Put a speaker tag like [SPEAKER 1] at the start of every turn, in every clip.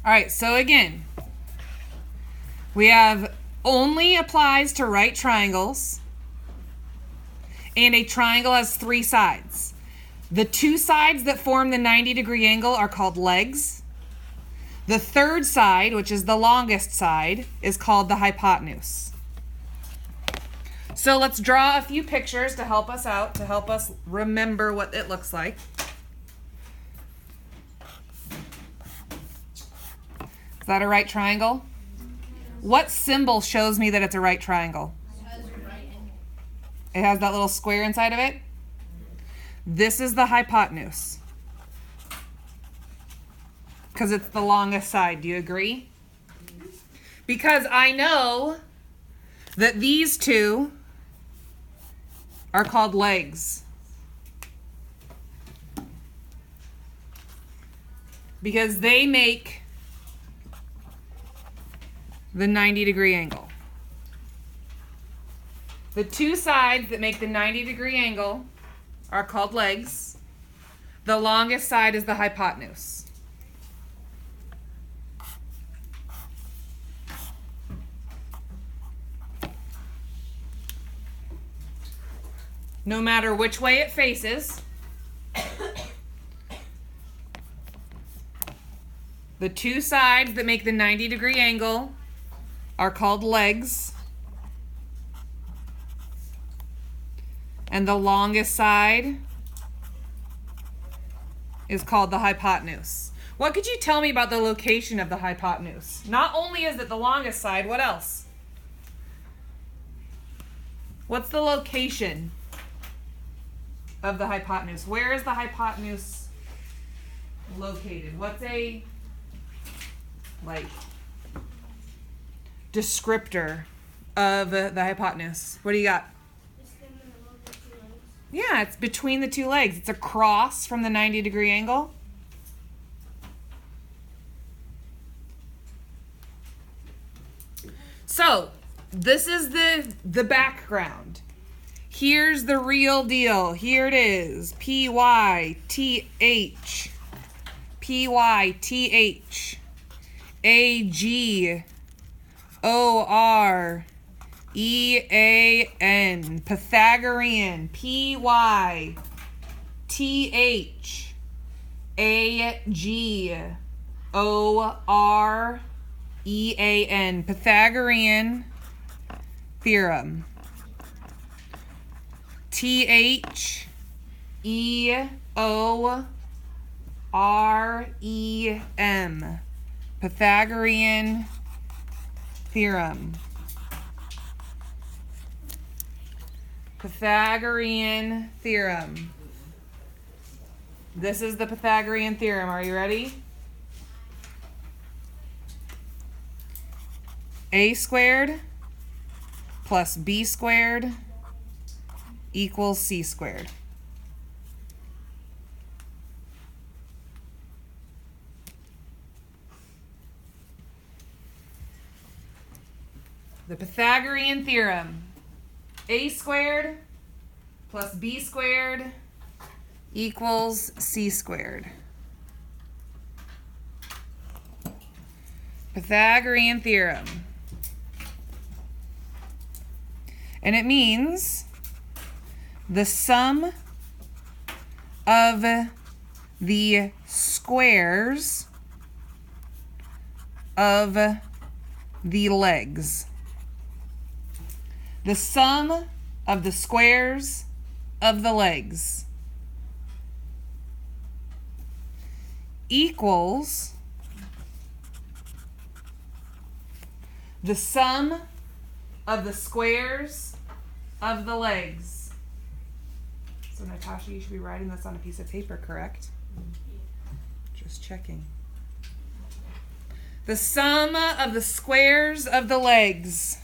[SPEAKER 1] All right, so again, we have only applies to right triangles, and a triangle has three sides. The two sides that form the 90-degree angle are called legs. The third side, which is the longest side, is called the hypotenuse. So let's draw a few pictures to help us out, to help us remember what it looks like. Is that a right triangle? What symbol shows me that it's a right triangle? It has that little square inside of it? This is the hypotenuse. Because it's the longest side. Do you agree? Because I know that these two are called legs. Because they make the 90-degree angle. The two sides that make the 90-degree angle are called legs. The longest side is the hypotenuse. No matter which way it faces, the two sides that make the 90-degree angle are called legs. And the longest side is called the hypotenuse. What could you tell me about the location of the hypotenuse? Not only is it the longest side, what else? What's the location of the hypotenuse? Where is the hypotenuse located? What's a descriptor of the hypotenuse? What do you got? Yeah, it's between the two legs. It's across from the 90-degree angle. So, this is the background. Here's the real deal. Here it is. P-Y-T-H. P-Y-T-H. A-G-O-R-E-A-N. Pythagorean. P-Y-T-H-A-G-O-R-E-A-N. Pythagorean theorem. T-H-E-O-R-E-M. Pythagorean theorem. Pythagorean theorem. This is the Pythagorean theorem. Are you ready? A squared plus B squared equals C squared. The Pythagorean theorem. A squared plus B squared equals C squared. Pythagorean theorem. And it means the sum of the squares of the legs. The sum of the squares of the legs equals the sum of the squares of the legs. So Natasha, you should be writing this on a piece of paper, correct? Just checking. The sum of the squares of the legs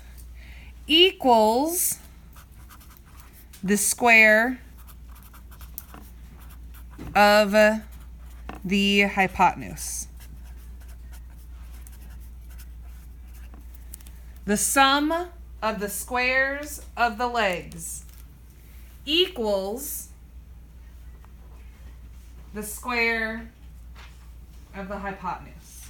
[SPEAKER 1] equals the square of the hypotenuse. The sum of the squares of the legs equals the square of the hypotenuse.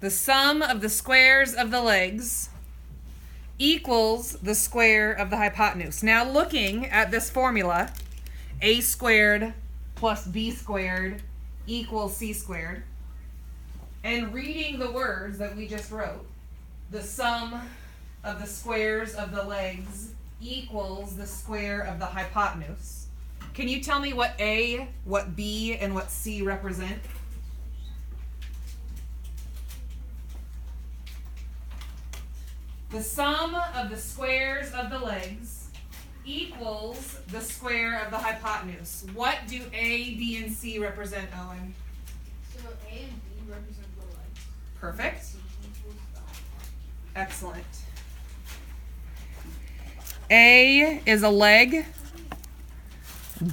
[SPEAKER 1] the sum of the squares of the legs equals the square of the hypotenuse. Now looking at this formula, a squared plus b squared equals c squared, and reading the words that we just wrote, the sum of the squares of the legs equals the square of the hypotenuse. Can you tell me what A, what B, and what C represent? The sum of the squares of the legs equals the square of the hypotenuse. What do A, B, and C represent, Owen?
[SPEAKER 2] So A and B represent the legs.
[SPEAKER 1] Perfect. Excellent. A is a leg,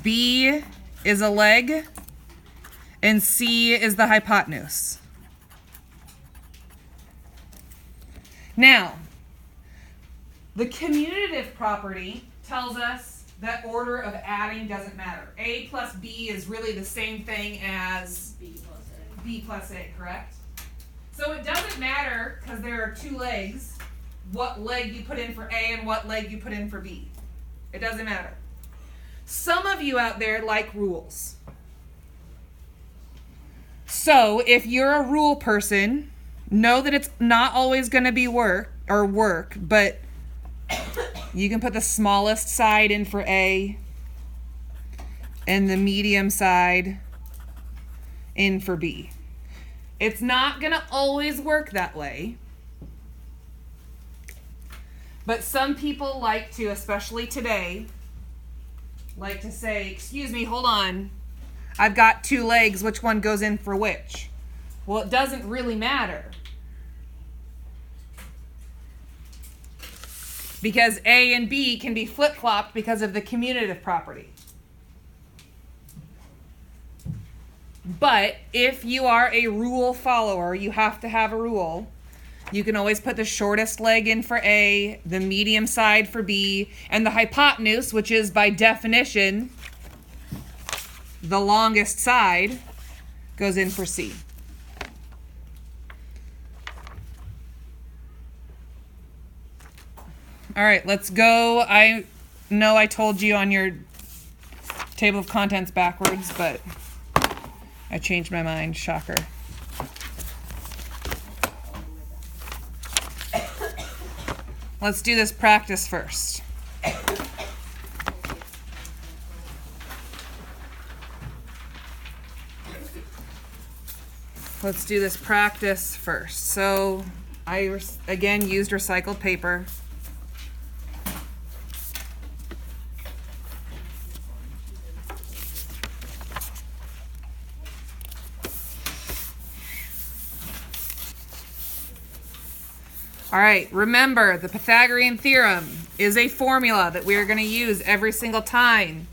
[SPEAKER 1] B is a leg, and C is the hypotenuse. Now, the commutative property tells us that order of adding doesn't matter. A plus B is really the same thing as B plus A, correct? So it doesn't matter, because there are two legs, what leg you put in for A and what leg you put in for B. It doesn't matter. Some of you out there like rules. So if you're a rule person, know that it's not always going to be work, but you can put the smallest side in for A and the medium side in for B. It's not going to always work that way. But some people like to, especially today, like to say, excuse me, hold on. I've got two legs. Which one goes in for which? Well, it doesn't really matter. Because A and B can be flip-flopped because of the commutative property. But if you are a rule follower, you have to have a rule. You can always put the shortest leg in for A, the medium side for B, and the hypotenuse, which is by definition the longest side, goes in for C. All right, let's go. I know I told you on your table of contents backwards, but I changed my mind. Shocker. Let's do this practice first. Let's do this practice first. So I, again, used recycled paper. All right, remember, the Pythagorean theorem is a formula that we are going to use every single time.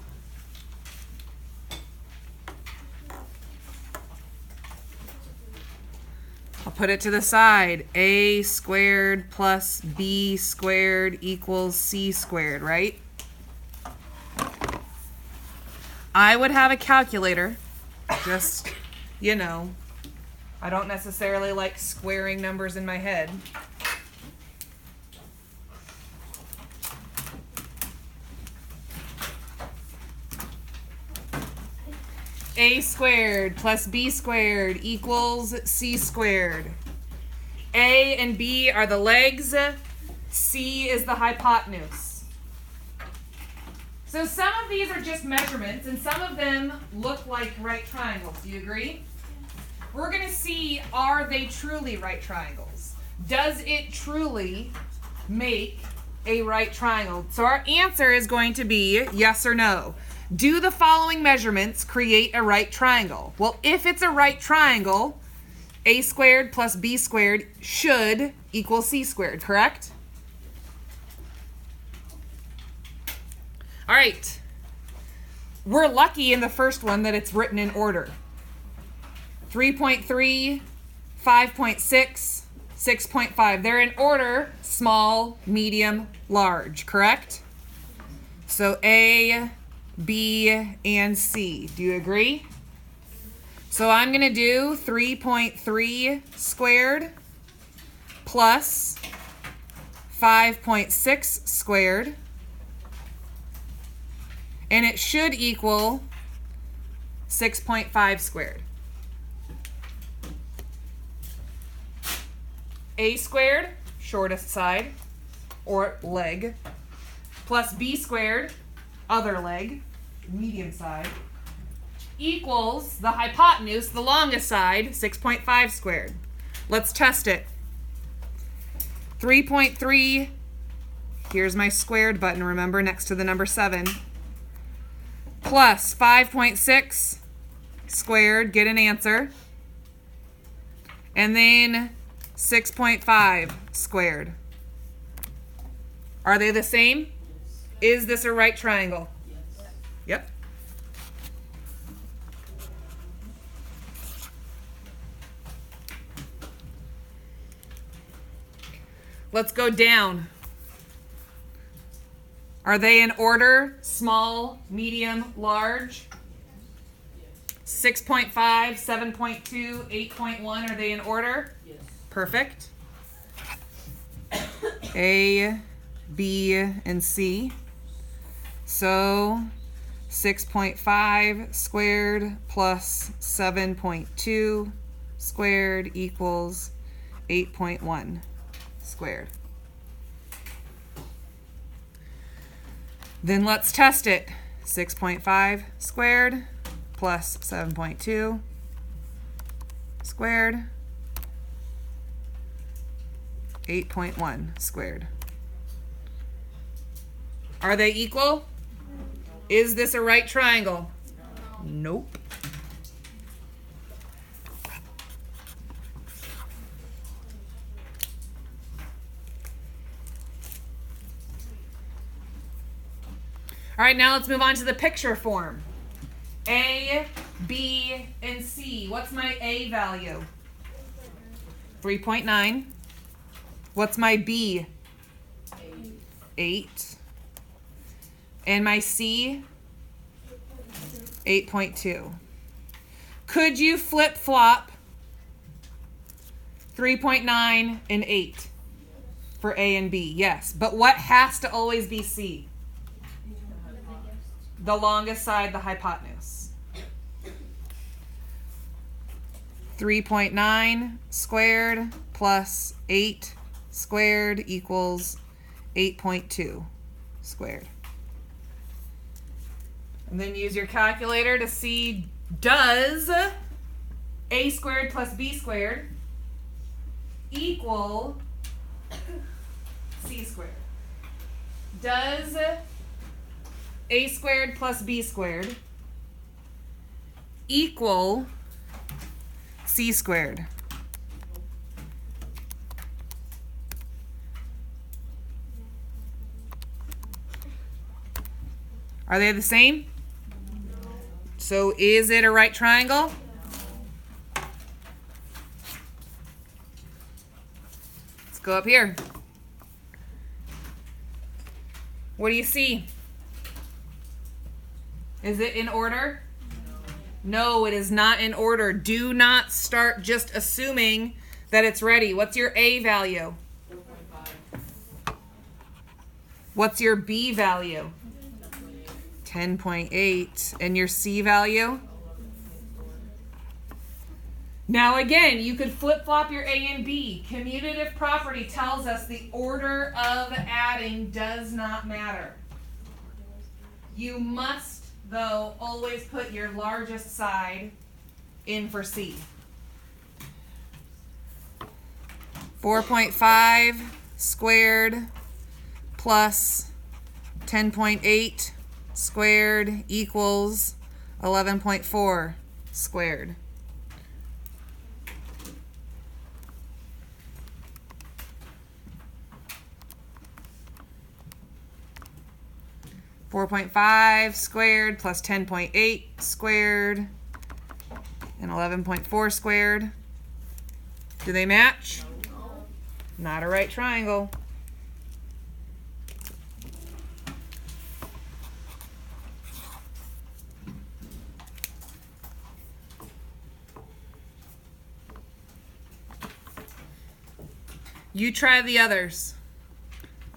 [SPEAKER 1] I'll put it to the side. A squared plus B squared equals C squared, right? I would have a calculator, just, you know, I don't necessarily like squaring numbers in my head. A squared plus B squared equals C squared. A and B are the legs. C is the hypotenuse. So some of these are just measurements, and some of them look like right triangles. Do you agree? We're going to see, are they truly right triangles? Does it truly make a right triangle? So our answer is going to be yes or no. Do the following measurements create a right triangle? Well, if it's a right triangle, A squared plus B squared should equal C squared, correct? All right. We're lucky in the first one that it's written in order. 3.3, 5.6, 6.5. They're in order, small, medium, large, correct? So A, B, and C. Do you agree? So I'm going to do 3.3 squared plus 5.6 squared. And it should equal 6.5 squared. A squared, shortest side, or leg, plus B squared, other leg, medium side, equals the hypotenuse, the longest side, 6.5 squared. Let's test it. 3.3, here's my squared button, remember, next to the number 7, plus 5.6 squared, get an answer, and then 6.5 squared. Are they the same? Is this a right triangle?
[SPEAKER 2] Yes.
[SPEAKER 1] Yep. Let's go down. Are they in order? Small, medium, large? 6.5, 7.2, 8.1, are they in order?
[SPEAKER 2] Yes.
[SPEAKER 1] Perfect. A, B, and C. So 6.5 squared plus 7.2 squared equals 8.1 squared. Then let's test it. 6.5 squared plus 7.2 squared, 8.1 squared. Are they equal? Is this a right triangle? Nope. All right, now let's move on to the picture form. A, B, and C. What's my A value? 3.9. What's my B? 8. And my C? 8.2. Could you flip-flop 3.9 and 8 for A and B? Yes. But what has to always be C? The longest side, the hypotenuse. 3.9 squared plus 8 squared equals 8.2 squared. And then use your calculator to see, does A squared plus B squared equal C squared? Does A squared plus B squared equal C squared? Are they the same? So is it a right triangle? Let's go up here. What do you see? Is it in order? No, it is not in order. Do not start just assuming that it's ready. What's your A value?
[SPEAKER 2] 4.5.
[SPEAKER 1] What's your B value? 10.8. And your C value? Now again, you could flip-flop your A and B. Commutative property tells us the order of adding does not matter. You must, though, always put your largest side in for C. 4.5 squared plus 10.8 squared equals 11.4 squared. .5 squared plus 10.8 squared and 11.4 squared. Do they match? Not a right triangle. You try the others.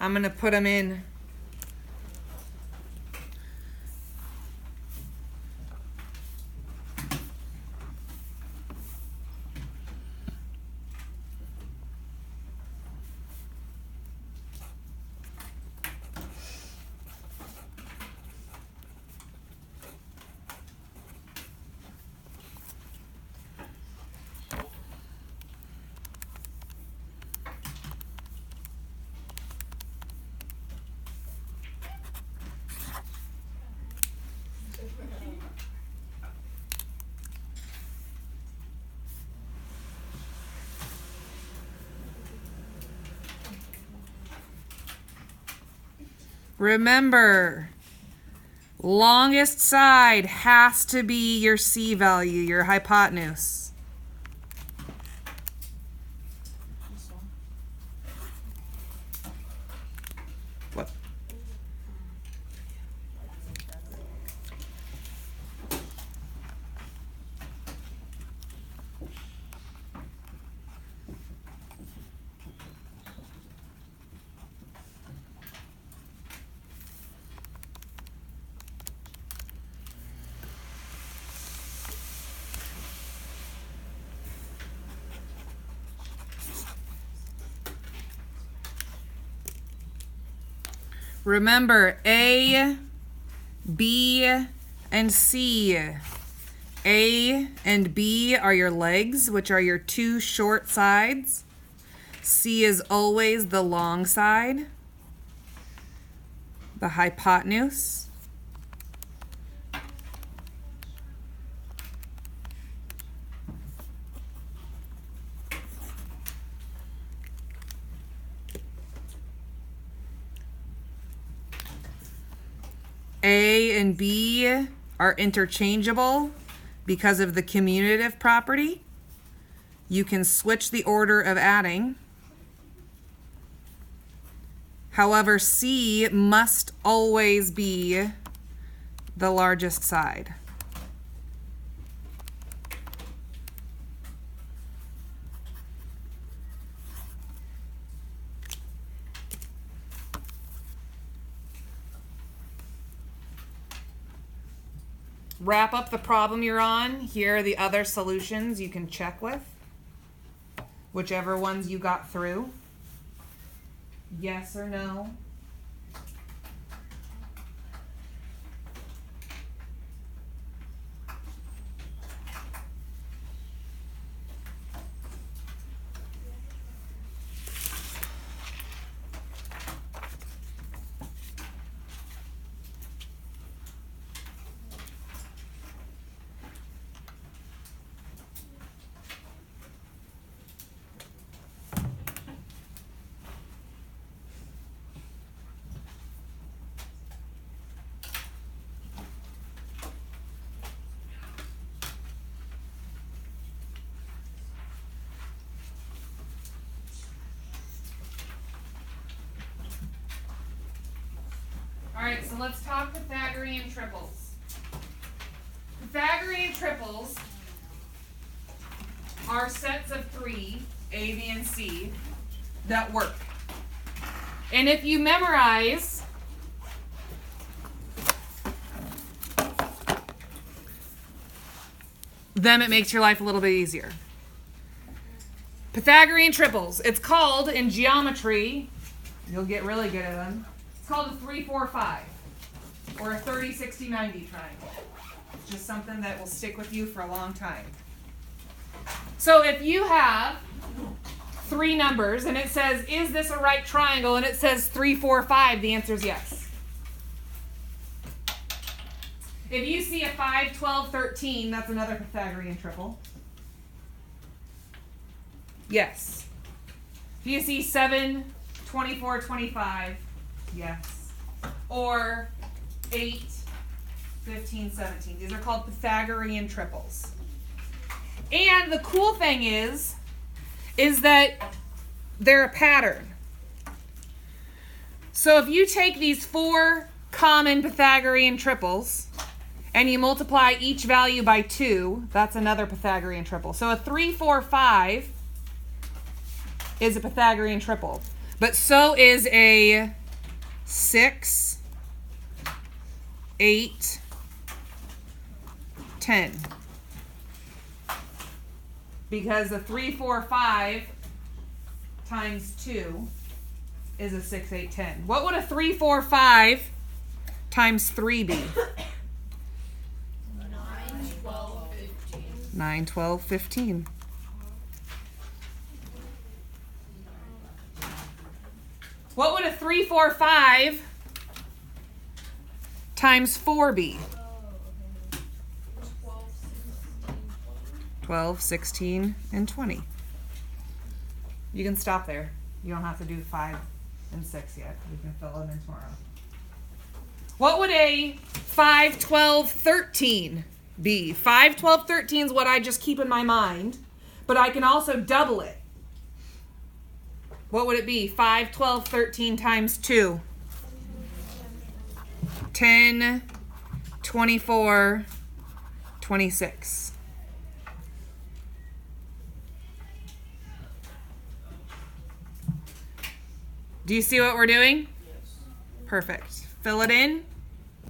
[SPEAKER 1] I'm going to put them in. Remember, longest side has to be your C value, your hypotenuse. What? Remember, A, B, and C. A and B are your legs, which are your two short sides. C is always the long side, the hypotenuse. A and B are interchangeable because of the commutative property. You can switch the order of adding. However, C must always be the largest side. Wrap up the problem you're on. Here are the other solutions you can check with. Whichever ones you got through. Yes or no. All right, so let's talk Pythagorean triples. Pythagorean triples are sets of three, A, B, and C, that work. And if you memorize them, it makes your life a little bit easier. Pythagorean triples. It's called, in geometry, you'll get really good at them, it's called a 3, 4, 5, or a 30, 60, 90 triangle. It's just something that will stick with you for a long time. So if you have three numbers and it says, is this a right triangle? And it says 3, 4, 5, the answer is yes. If you see a 5, 12, 13, that's another Pythagorean triple. Yes. If you see 7, 24, 25, yes. Or 8, 15, 17. These are called Pythagorean triples. And the cool thing is that they're a pattern. So if you take these four common Pythagorean triples and you multiply each value by 2, that's another Pythagorean triple. So a 3, 4, 5 is a Pythagorean triple. But so is a 6, 8, 10. Because the 3, 4, 5 times 2 is a 6, 8, 10. What would a 3, 4, 5 times 3 be?
[SPEAKER 2] 9, 12, 15.
[SPEAKER 1] 9, 12, 15. What would a 3, 4, 5 times 4 be? 12, 16, and 20. You can stop there. You don't have to do 5 and 6 yet. You can fill them in tomorrow. What would a 5, 12, 13 be? 5, 12, 13 is what I just keep in my mind, but I can also double it. What would it be? 5, 12, 13 times 2. 10, 24, 26. Do you see what we're doing?
[SPEAKER 2] Yes.
[SPEAKER 1] Perfect. Fill it in.